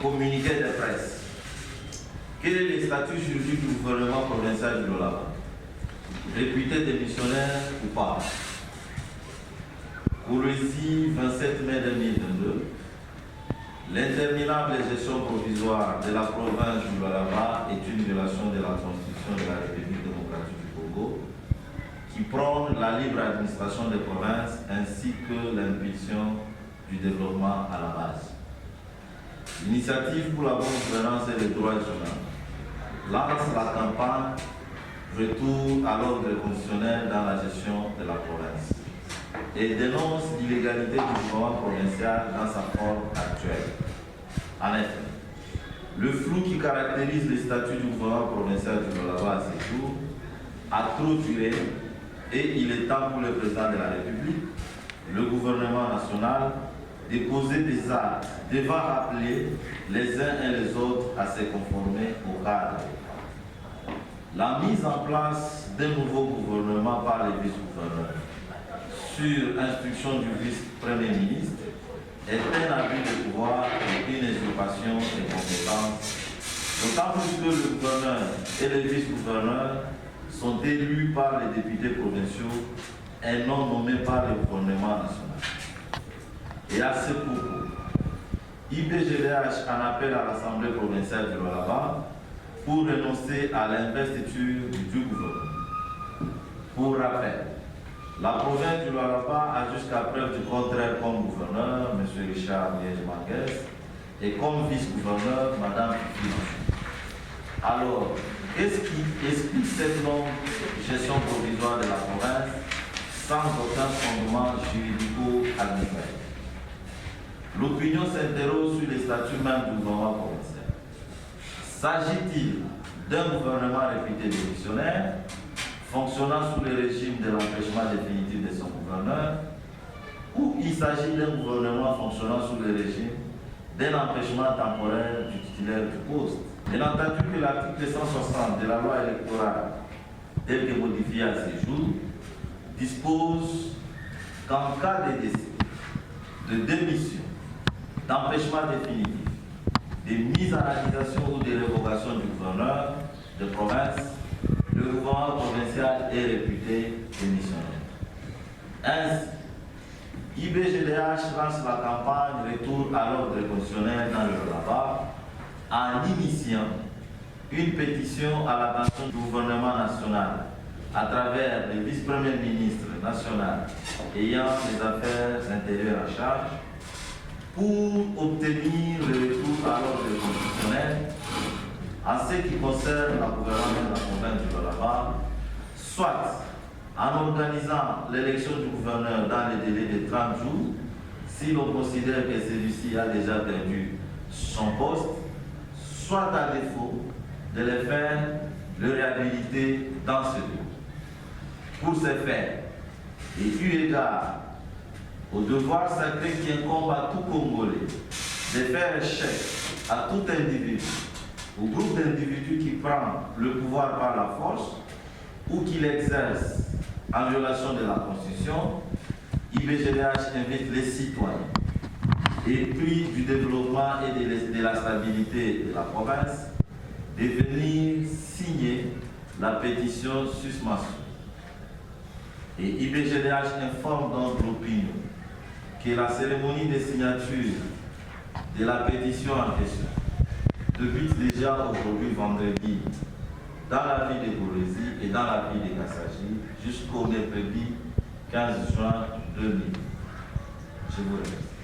Communiqué de presse. Quel est le statut juridique du gouvernement provincial du Lualaba? Réputé démissionnaire ou pas? Courrier 27 mai 2022. L'interminable gestion provisoire de la province du Lualaba est une violation de la Constitution de la République démocratique du Congo qui prône la libre administration des provinces ainsi que l'impulsion du développement à la base. L'initiative pour la bonne gouvernance et les droits humains lance la campagne Retour à l'ordre constitutionnel dans la gestion de la province et dénonce l'illégalité du gouvernement provincial dans sa forme actuelle. En effet, le flou qui caractérise le statut du gouvernement provincial du Lualaba à ce jour a trop duré et il est temps pour le président de la République, le gouvernement national, de poser des actes devant rappeler les uns et les autres à se conformer au cadre. La mise en place d'un nouveau gouvernement par les vice-gouverneurs sur instruction du vice-premier ministre est un abus de pouvoir et une usurpation des compétences, d'autant plus que le gouverneur et les vice-gouverneurs sont élus par les députés provinciaux et non nommés par le gouvernement national. Et à ce propos, IBGDH en appelle à l'Assemblée provinciale du Lualaba pour renoncer à l'investiture du gouvernement. Pour rappel, la province du Lualaba a jusqu'à preuve du contraire comme gouverneur, M. Richard Liège-Manguès, et comme vice-gouverneur, Mme Fifi. Alors, qu'est-ce qui explique cette longue gestion provisoire de la province sans aucun fondement juridico-administratif? L'opinion s'interroge sur les statuts même du gouvernement provincial. S'agit-il d'un gouvernement réputé démissionnaire, fonctionnant sous le régime de l'empêchement définitif de son gouverneur, ou il s'agit d'un gouvernement fonctionnant sous le régime d'un empêchement temporaire du titulaire du poste? Bien entendu que l'article 160 de la loi électorale, tel que modifié à ce jour, dispose qu'en cas de décès, de démission, d'empêchement définitif, de mise en accusation ou de révocation du gouverneur de province, le gouvernement provincial est réputé démissionnaire. Ainsi, IBGDH lance la campagne Retour à l'ordre constitutionnel dans le Lualaba en initiant une pétition à l'attention du gouvernement national à travers le vice-premier ministre national ayant les affaires intérieures en charge pour obtenir le retour à l'ordre constitutionnel en ce qui concerne la gouvernance de la province du Lualaba, soit en organisant l'élection du gouverneur dans le délai de 30 jours, si l'on considère que celui-ci a déjà perdu son poste, soit à défaut de le faire le réhabiliter dans ce lieu. Pour ce faire, et eu égard au devoir sacré qui incombe à tout Congolais de faire échec à tout individu ou groupe d'individus qui prend le pouvoir par la force ou qui l'exerce en violation de la Constitution, IBGDH invite les citoyens épris du développement et de la stabilité de la province de venir signer la pétition susmentionnée. Et IBGDH informe donc l'opinion que la cérémonie de signature de la pétition en question débute déjà aujourd'hui vendredi dans la ville de Gourézy et dans la ville de Kassaji jusqu'au mercredi 15 juin 2000. Je vous remercie.